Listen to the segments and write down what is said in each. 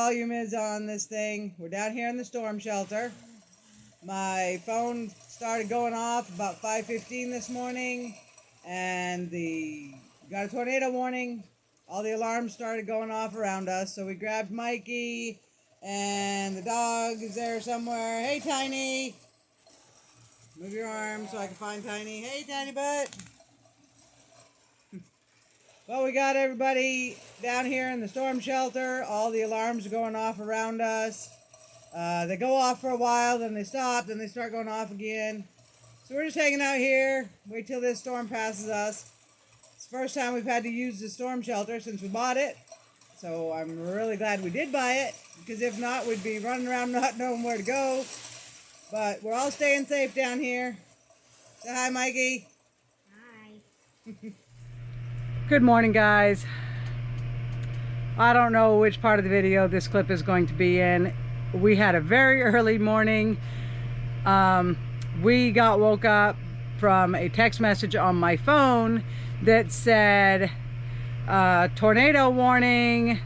volume is on this thing. We're down here in the storm shelter. My phone started going off about 5:15 this morning, and got a tornado warning. All the alarms started going off around us, so we grabbed Mikey, and the dog is there somewhere. Hey, Tiny. Move your arm so I can find Tiny. Hey, Tiny butt. Well, we got everybody down here in the storm shelter. All the alarms are going off around us. They go off for a while, then they stop, then they start going off again. So we're just hanging out here, wait till this storm passes us. It's the first time we've had to use the storm shelter since we bought it. So I'm really glad we did buy it, because if not, we'd be running around not knowing where to go. But we're all staying safe down here. Say hi, Mikey. Hi. Good morning, guys. I don't know which part of the video this clip is going to be in. We had a very early morning. We got woke up from a text message on my phone that said, tornado warning.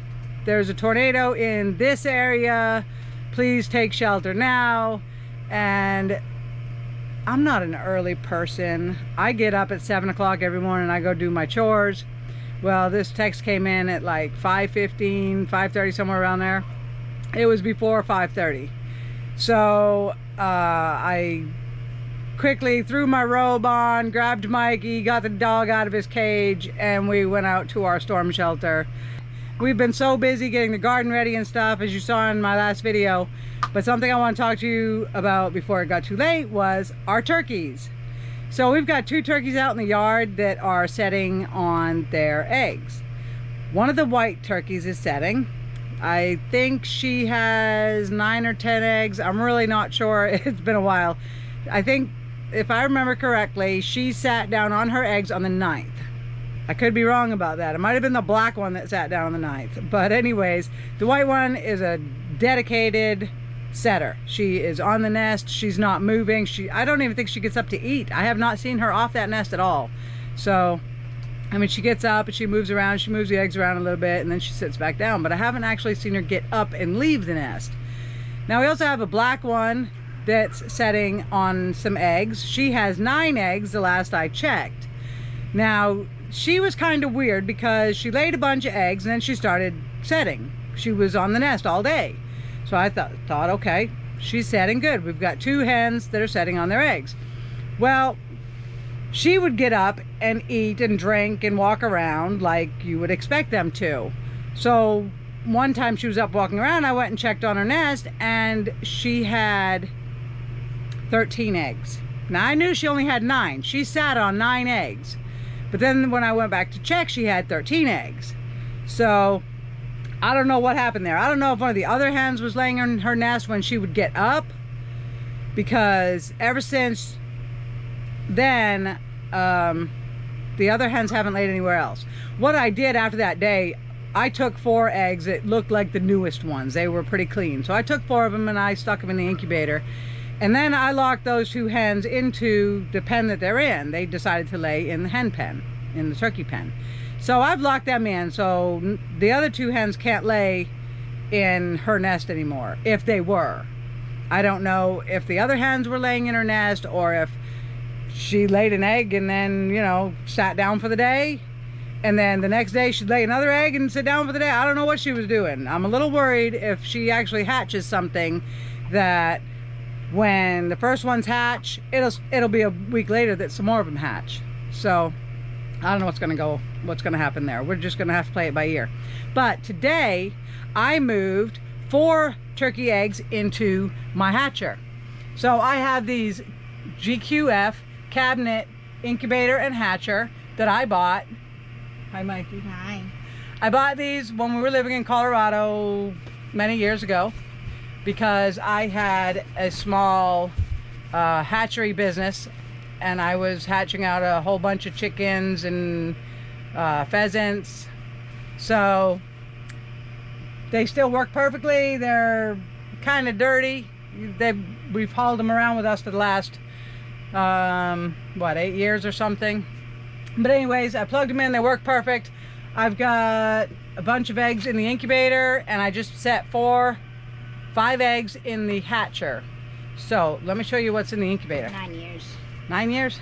There's a tornado in this area. Please take shelter now. And I'm not an early person. I get up at 7 o'clock every morning and I go do my chores. Well, this text came in at like 5:15, 5:30, somewhere around there. It was before 5:30. So I quickly threw my robe on, grabbed Mikey, got the dog out of his cage, and we went out to our storm shelter. We've been so busy getting the garden ready and stuff, as you saw in my last video. But something I want to talk to you about before it got too late was our turkeys. So we've got 2 turkeys out in the yard that are setting on their eggs. One of the white turkeys is setting. I think she has 9 or 10 eggs. I'm really not sure. It's been a while. I think, if I remember correctly, she sat down on her eggs on the 9th. I could be wrong about that. It might have been the black one that sat down on the 9th. But anyways, the white one is a dedicated setter. She is on the nest. She's not moving. I don't even think she gets up to eat. I have not seen her off that nest at all. So, I mean, she gets up and she moves around. She moves the eggs around a little bit and then she sits back down. But I haven't actually seen her get up and leave the nest. Now, we also have a black one that's setting on some eggs. She has 9 eggs the last I checked. Now, she was kind of weird because she laid a bunch of eggs and then she started setting. She was on the nest all day. So I thought, okay, she's setting good. We've got 2 hens that are setting on their eggs. Well, she would get up and eat and drink and walk around like you would expect them to. So one time she was up walking around, I went and checked on her nest and she had 13 eggs. Now I knew she only had 9. She sat on 9 eggs. But then when I went back to check, she had 13 eggs. So I don't know what happened there. I don't know if one of the other hens was laying in her nest when she would get up, because ever since then, the other hens haven't laid anywhere else. What I did after that day, I took 4 eggs that looked like the newest ones. They were pretty clean. So I took 4 of them and I stuck them in the incubator. And then I locked those 2 hens into the pen that they're in. They decided to lay in the hen pen, in the turkey pen. So I've locked them in, so the other 2 hens can't lay in her nest anymore, if they were. I don't know if the other hens were laying in her nest or if she laid an egg and then, you know, sat down for the day. And then the next day she'd lay another egg and sit down for the day. I don't know what she was doing. I'm a little worried if she actually hatches something, that when the first ones hatch, it'll be a week later that some more of them hatch. So I don't know what's gonna happen there. We're just gonna have to play it by ear. But today I moved 4 turkey eggs into my hatcher. So I have these GQF cabinet incubator and hatcher that I bought. Hi, Mikey. Hi. I bought these when we were living in Colorado many years ago because I had a small hatchery business. And I was hatching out a whole bunch of chickens and pheasants. So they still work perfectly. They're kind of dirty. We've hauled them around with us for the last, 8 years or something. But anyways, I plugged them in. They work perfect. I've got a bunch of eggs in the incubator, and I just set 5 eggs in the hatcher. So let me show you what's in the incubator. 9 years. 9 years?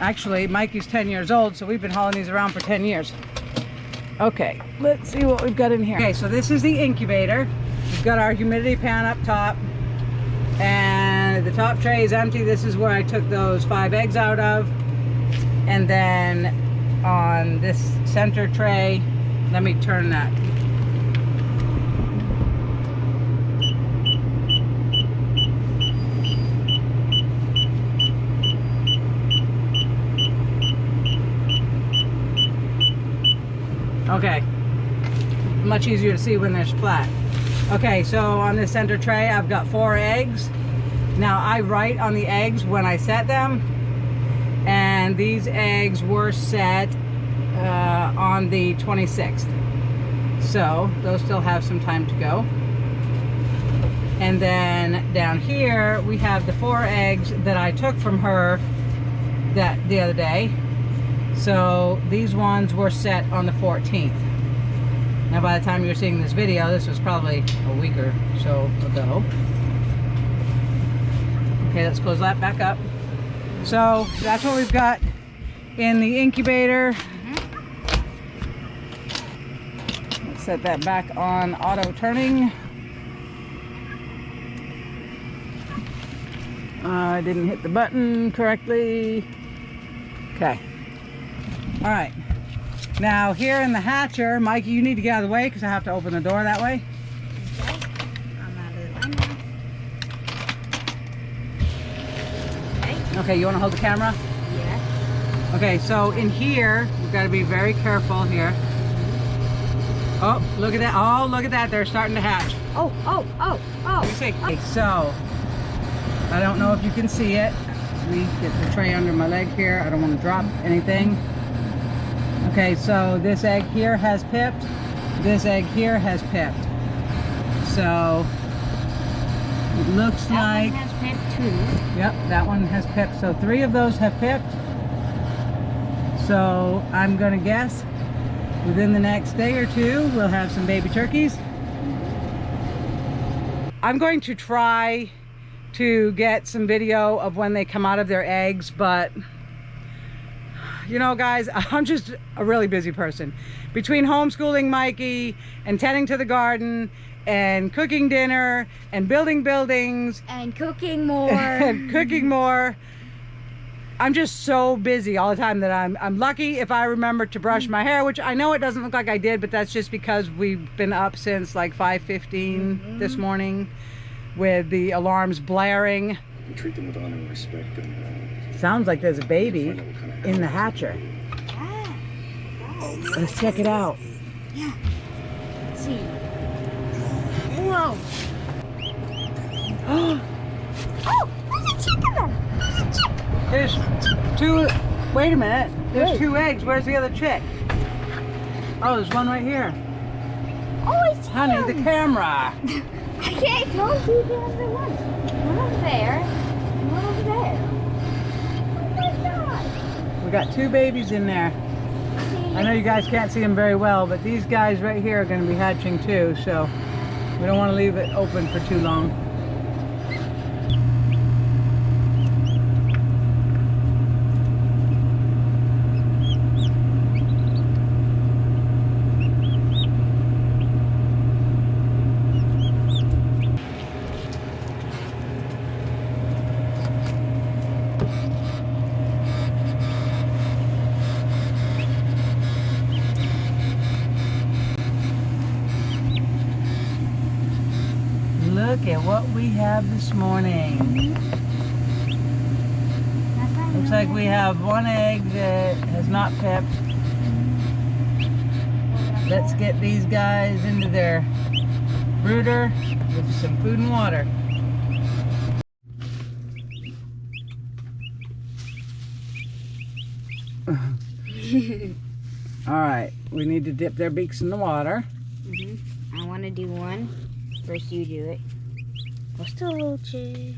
Actually, Mikey's 10 years old, so we've been hauling these around for 10 years. Okay, let's see what we've got in here. Okay, so this is the incubator. We've got our humidity pan up top, and the top tray is empty. This is where I took those 5 eggs out of. And then on this center tray, let me turn that. Okay, much easier to see when they're flat. Okay, so on this center tray, I've got 4 eggs. Now I write on the eggs when I set them, and these eggs were set on the 26th. So those still have some time to go. And then down here, we have the 4 eggs that I took from her the other day. So these ones were set on the 14th. Now by the time you're seeing this video, this was probably a week or so ago. Okay, let's close that back up. So that's what we've got in the incubator. Let's set that back on auto turning. I didn't hit the button correctly. Okay. All right, now here in the hatcher, Mikey, you need to get out of the way because I have to open the door that way. Okay. I'm out of the way now. Okay. Okay, you want to hold the camera? Yeah. Okay, so in here, we've got to be very careful here. Oh, look at that. Oh, look at that. They're starting to hatch. Oh. Let me see. Okay, so, I don't know if you can see it. Let me get the tray under my leg here. I don't want to drop anything. Okay, so this egg here has pipped. This egg here has pipped. So it looks like that one has pipped too. Yep, that one has pipped. So 3 of those have pipped. So I'm gonna guess within the next day or 2 we'll have some baby turkeys. I'm going to try to get some video of when they come out of their eggs, but you know, guys, I'm just a really busy person. Between homeschooling Mikey and tending to the garden and cooking dinner and building buildings And cooking more. and cooking more, I'm just so busy all the time that I'm lucky if I remember to brush my hair, which I know it doesn't look like I did, but that's just because we've been up since like 5:15 this morning with the alarms blaring. We treat them with honor and respect, and Sounds like there's a baby in the hatcher. Ah. Let's check it out. Yeah. Let's see. Whoa. Oh, there's a chick in there. There's a chick. There's 2. Wait a minute. There's 2 eggs. Where's the other chick? Oh, there's one right here. Oh, I see Honey, him. the camera. I can't tell you the other one. One over there. And one over there. Oh my God. We got 2 babies in there. I know you guys can't see them very well, but these guys right here are going to be hatching too, so we don't want to leave it open for too long. Look at what we have this morning. Looks like we have 1 egg that has not pipped. Let's get these guys into their brooder with some food and water. Alright, we need to dip their beaks in the water. I want to do one. First you do it. What's the little chick?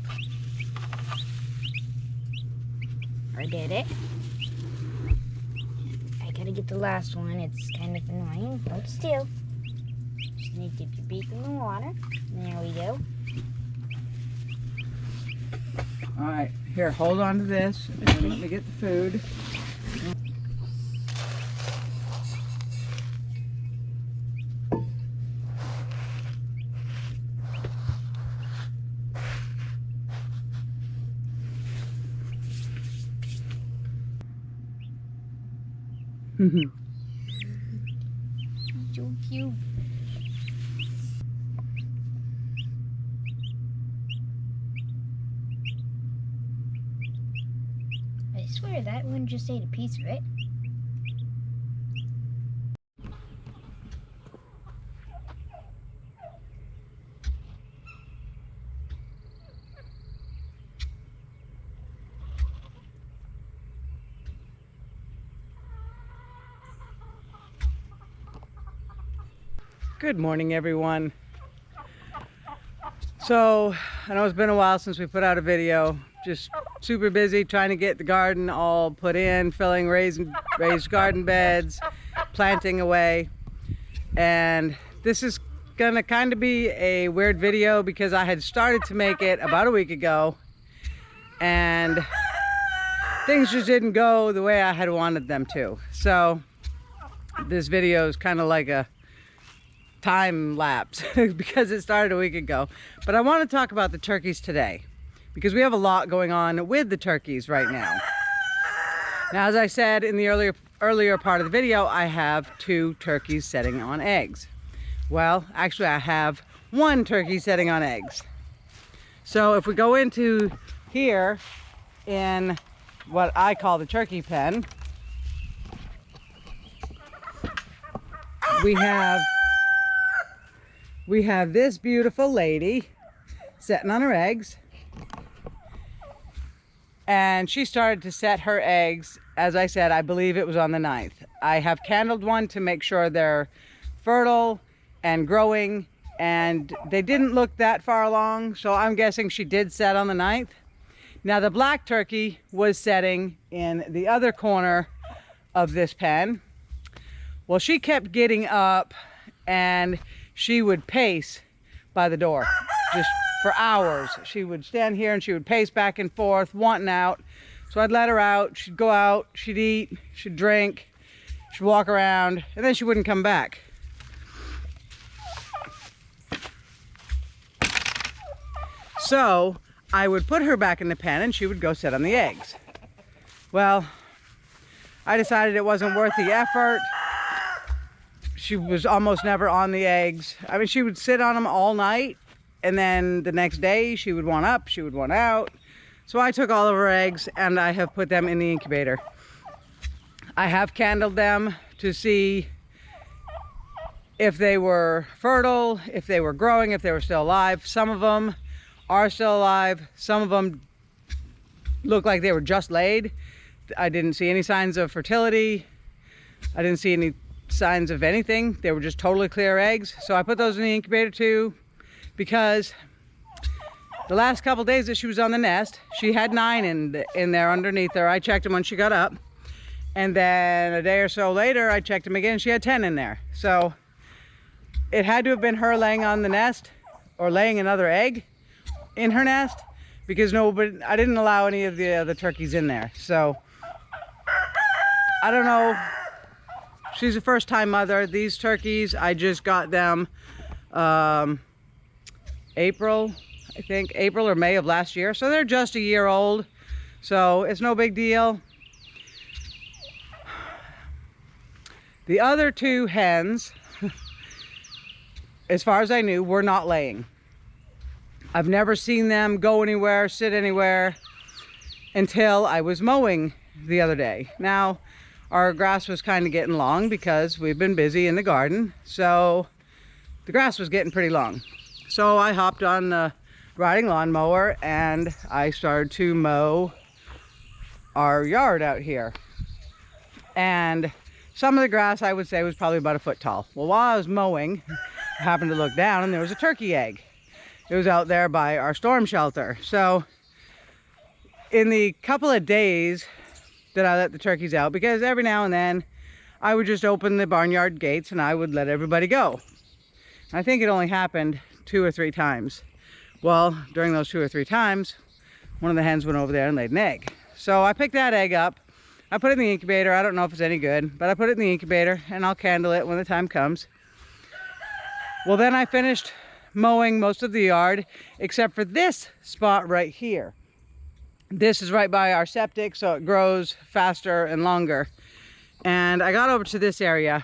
I did it. I Gotta get the last one. It's kind of annoying. Hold still. Just need to dip your beak in the water. There we go. All right, here, hold on to this, and then let me get the food. So cute. I swear that one just ate a piece of it. Good morning, everyone. So, I know it's been a while since we put out a video. Just super busy trying to get the garden all put in, filling raised garden beds, planting away. And this is gonna kind of be a weird video because I had started to make it about a week ago and things just didn't go the way I had wanted them to. So this video is kind of like a time lapse because it started a week ago. But I want to talk about the turkeys today because we have a lot going on with the turkeys right now. Now, as I said in the earlier part of the video, I have 2 turkeys setting on eggs. Well, actually I have 1 turkey setting on eggs. So if we go into here in what I call the turkey pen, we have this beautiful lady setting on her eggs, and she started to set her eggs, as I said, I believe it was on the 9th. I have candled one to make sure they're fertile and growing, and they didn't look that far along, so I'm guessing she did set on the 9th. Now the black turkey was setting in the other corner of this pen. Well, she kept getting up and she would pace by the door just for hours. She would stand here and she would pace back and forth, wanting out. So I'd let her out. She'd go out, she'd eat, she'd drink, she'd walk around, and then she wouldn't come back. So I would put her back in the pen and she would go sit on the eggs. Well, I decided it wasn't worth the effort. She was almost never on the eggs. I mean, she would sit on them all night, and then the next day she would want up, she would want out. So I took all of her eggs and I have put them in the incubator. I have candled them to see if they were fertile, if they were growing, if they were still alive. Some of them are still alive. Some of them look like they were just laid. I didn't see any signs of fertility. I didn't see any signs of anything. They were just totally clear eggs. So I put those in the incubator too, because the last couple days that she was on the nest, she had 9 in there underneath her. I checked them when she got up, and then a day or so later I checked them again, she had 10 in there. So it had to have been her laying on the nest or laying another egg in her nest, because I didn't allow any of the other turkeys in there. So I don't know. She's a first-time mother. These turkeys, I just got them April or May of last year. So they're just a year old. So it's no big deal. The other 2 hens, as far as I knew, were not laying. I've never seen them go anywhere, sit anywhere, until I was mowing the other day. Now, our grass was kind of getting long because we've been busy in the garden. So the grass was getting pretty long. So I hopped on the riding lawnmower and I started to mow our yard out here. And some of the grass, I would say, was probably about a foot tall. Well, while I was mowing, I happened to look down and there was a turkey egg. It was out there by our storm shelter. So in the couple of days that I let the turkeys out, because every now and then I would just open the barnyard gates and I would let everybody go. I think it only happened 2 or 3 times. Well, during those 2 or 3 times, one of the hens went over there and laid an egg. So I picked that egg up. I put it in the incubator. I don't know if it's any good, but I put it in the incubator and I'll candle it when the time comes. Well, then I finished mowing most of the yard, except for this spot right here. This is right by our septic, so it grows faster and longer. And I got over to this area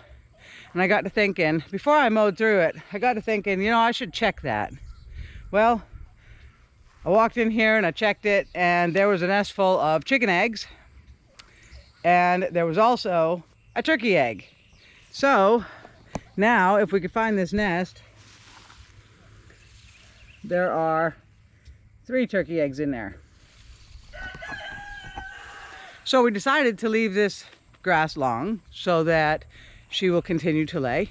and I got to thinking, before I mowed through it, I got to thinking, you know, I should check that. Well, I walked in here and I checked it, and there was a nest full of chicken eggs. And there was also a turkey egg. So now, if we could find this nest, there are 3 turkey eggs in there. So we decided to leave this grass long so that she will continue to lay.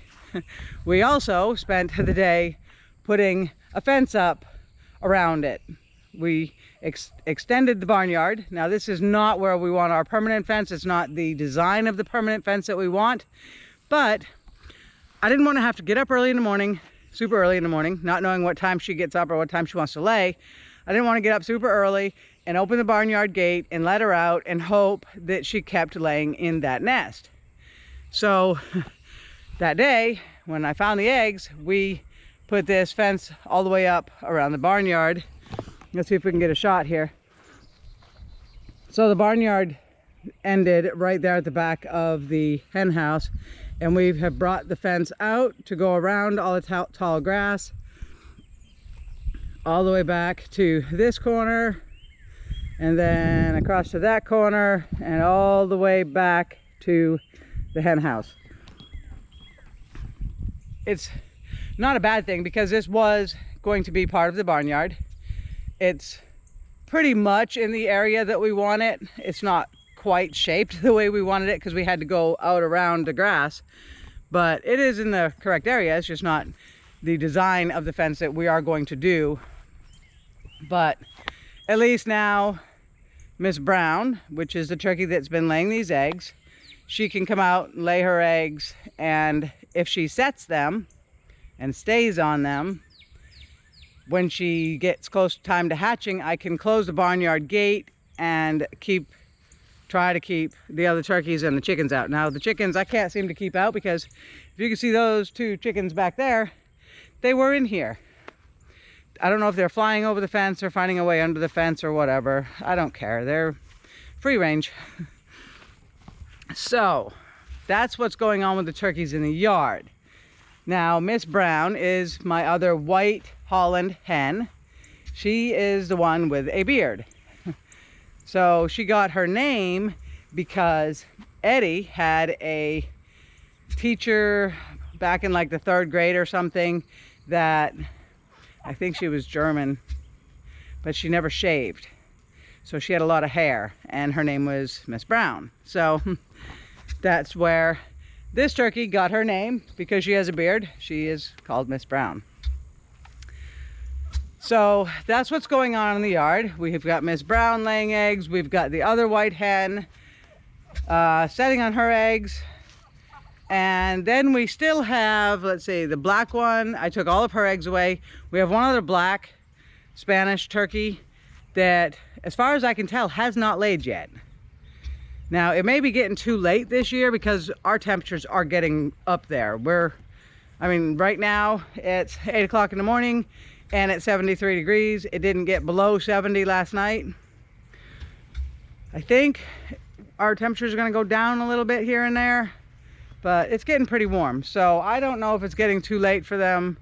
We also spent the day putting a fence up around it. We extended the barnyard. Now this is not where we want our permanent fence. It's not the design of the permanent fence that we want, but I didn't want to have to get up early in the morning, super early in the morning, not knowing what time she gets up or what time she wants to lay. I didn't want to get up super early and open the barnyard gate and let her out and hope that she kept laying in that nest. So that day, when I found the eggs, we put this fence all the way up around the barnyard. Let's see if we can get a shot here. So the barnyard ended right there at the back of the hen house, and we have brought the fence out to go around all the tall grass, all the way back to this corner, and then across to that corner, and all the way back to the hen house. It's not a bad thing because this was going to be part of the barnyard. It's pretty much in the area that we want it. It's not quite shaped the way we wanted it because we had to go out around the grass, but it is in the correct area. It's just not the design of the fence that we are going to do. But at least now Miss Brown, which is the turkey that's been laying these eggs, she can come out and lay her eggs, and if she sets them and stays on them, when she gets close to time to hatching, I can close the barnyard gate and try to keep the other turkeys and the chickens out. Now the chickens I can't seem to keep out because if you can see those 2 chickens back there, they were in here. I don't know if they're flying over the fence or finding a way under the fence or whatever. I don't care. They're free range. So that's what's going on with the turkeys in the yard. Now Miss Brown is my other white Holland hen. She is the one with a beard. So she got her name because Eddie had a teacher back in like the 3rd grade or something that, I think she was German, but she never shaved. So she had a lot of hair and her name was Miss Brown. So that's where this turkey got her name, because she has a beard. She is called Miss Brown. So that's what's going on in the yard. We've got Miss Brown laying eggs. We've got the other white hen setting on her eggs. And then we still have, let's see, the black one. I took all of her eggs away. We have one other black Spanish turkey that, as far as I can tell, has not laid yet. Now, it may be getting too late this year because our temperatures are getting up there. Right now it's 8 o'clock in the morning and it's 73 degrees. It didn't get below 70 last night. I think our temperatures are going to go down a little bit here and there, but it's getting pretty warm. So I don't know if it's getting too late for them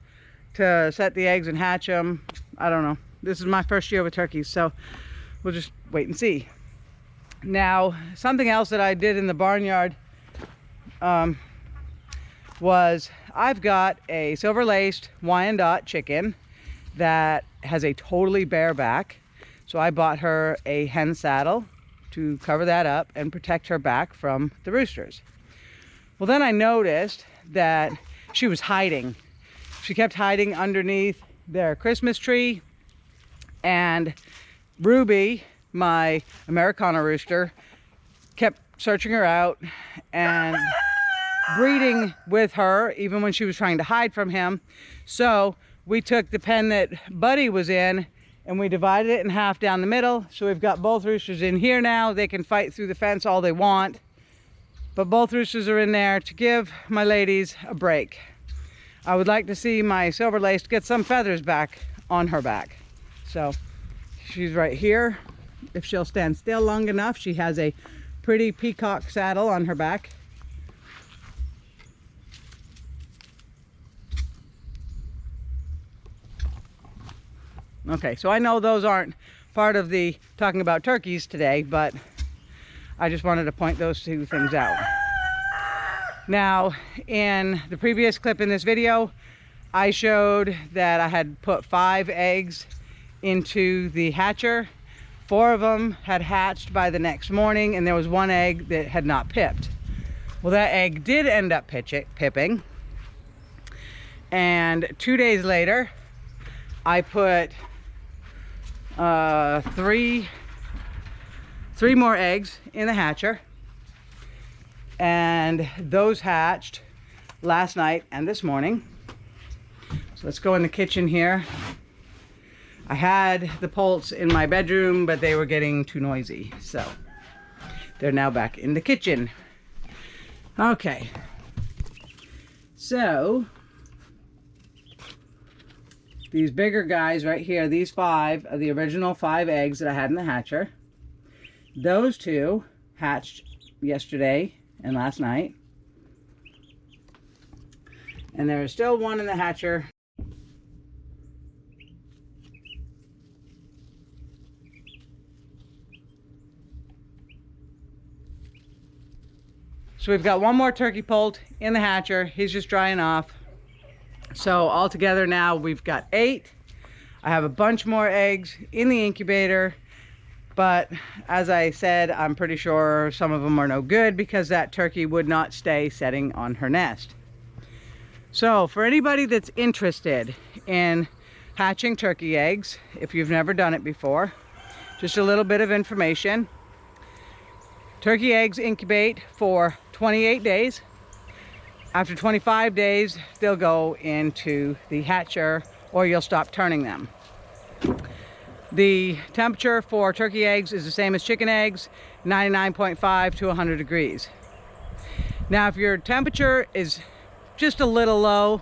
to set the eggs and hatch them. I don't know. This is my first year with turkeys, so we'll just wait and see. Now, something else that I did in the barnyard was I've got a silver-laced Wyandotte chicken that has a totally bare back. So I bought her a hen saddle to cover that up and protect her back from the roosters. Well, then I noticed that she was hiding. She kept hiding underneath their Christmas tree, and Ruby, my Americana rooster, kept searching her out, and breeding with her even when she was trying to hide from him. So we took the pen that Buddy was in and we divided it in half down the middle. So we've got both roosters in here now. They can fight through the fence all they want, but both roosters are in there to give my ladies a break. I would like to see my silver laced get some feathers back on her back. So she's right here. If she'll stand still long enough, she has a pretty peacock saddle on her back. Okay, so I know those aren't part of the talking about turkeys today, but I just wanted to point those two things out. Now, in the previous clip in this video, I showed that I had put 5 eggs into the hatcher. 4 of them had hatched by the next morning, and there was 1 egg that had not pipped. Well, that egg did end up pipping. And 2 days later, I put 3 more eggs in the hatcher, and those hatched last night and this morning. So let's go in the kitchen here. I had the poults in my bedroom, but they were getting too noisy, so they're now back in the kitchen. Okay, so these bigger guys right here, these 5 are the original 5 eggs that I had in the hatcher. Those 2 hatched yesterday and last night. And there is still 1 in the hatcher. So we've got 1 more turkey poult in the hatcher. He's just drying off. So altogether now we've got 8. I have a bunch more eggs in the incubator, but as I said, I'm pretty sure some of them are no good because that turkey would not stay setting on her nest. So for anybody that's interested in hatching turkey eggs, if you've never done it before, just a little bit of information. Turkey eggs incubate for 28 days. After 25 days, they'll go into the hatcher or you'll stop turning them. The temperature for turkey eggs is the same as chicken eggs, 99.5 to 100 degrees. Now, if your temperature is just a little low,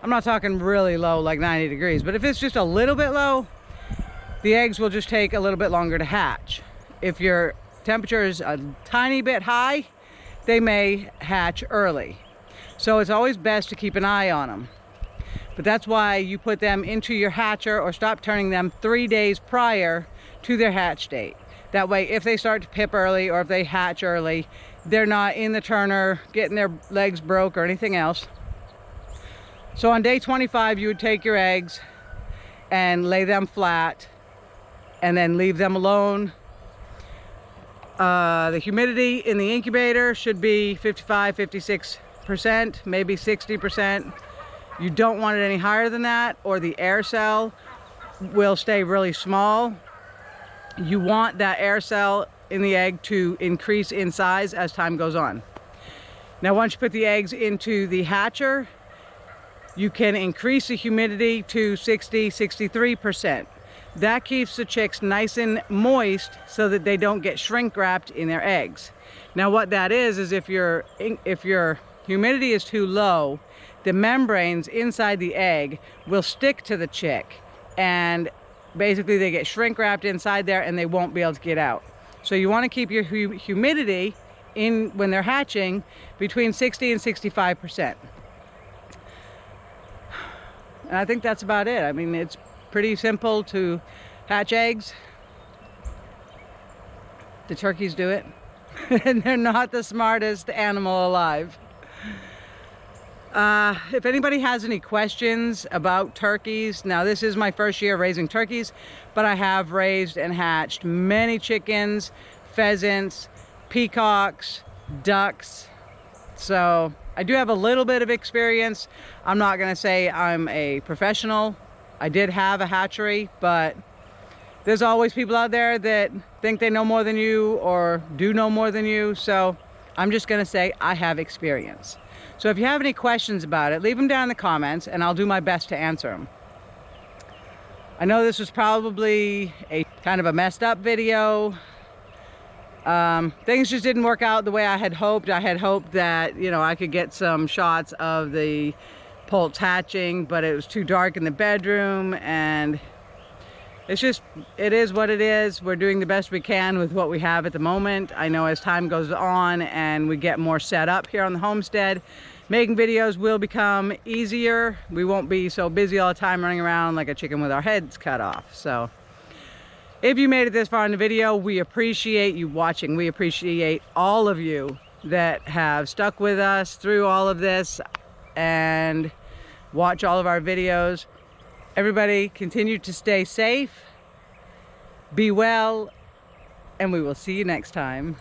I'm not talking really low like 90 degrees, but if it's just a little bit low, the eggs will just take a little bit longer to hatch. If your temperature is a tiny bit high, they may hatch early. So it's always best to keep an eye on them. But that's why you put them into your hatcher or stop turning them 3 days prior to their hatch date. That way, if they start to pip early or if they hatch early, they're not in the turner getting their legs broke or anything else. So on day 25, you would take your eggs and lay them flat and then leave them alone. The humidity in the incubator should be 55, 56%, maybe 60%. You don't want it any higher than that, or the air cell will stay really small. You want that air cell in the egg to increase in size as time goes on. Now, once you put the eggs into the hatcher, you can increase the humidity to 60, 63%. That keeps the chicks nice and moist so that they don't get shrink wrapped in their eggs. Now, what that is if your humidity is too low, the membranes inside the egg will stick to the chick, and basically they get shrink wrapped inside there and they won't be able to get out. So you want to keep your humidity in when they're hatching between 60 and 65%. And I think that's about it. I mean, it's pretty simple to hatch eggs. The turkeys do it. And they're not the smartest animal alive. If anybody has any questions about turkeys, now this is my first year raising turkeys, but I have raised and hatched many chickens, pheasants, peacocks, ducks. So I do have a little bit of experience. I'm not going to say I'm a professional. I did have a hatchery, but there's always people out there that think they know more than you or do know more than you. So I'm just going to say I have experience. So if you have any questions about it, leave them down in the comments and I'll do my best to answer them. I know this was probably a kind of a messed up video. Things just didn't work out the way I had hoped. I had hoped that, you know, I could get some shots of the poults hatching, but it was too dark in the bedroom, and it's just, it is what it is. We're doing the best we can with what we have at the moment. I know as time goes on and we get more set up here on the homestead, making videos will become easier. We won't be so busy all the time running around like a chicken with our heads cut off. So if you made it this far in the video, we appreciate you watching. We appreciate all of you that have stuck with us through all of this and watch all of our videos. Everybody continue to stay safe, be well, and we will see you next time.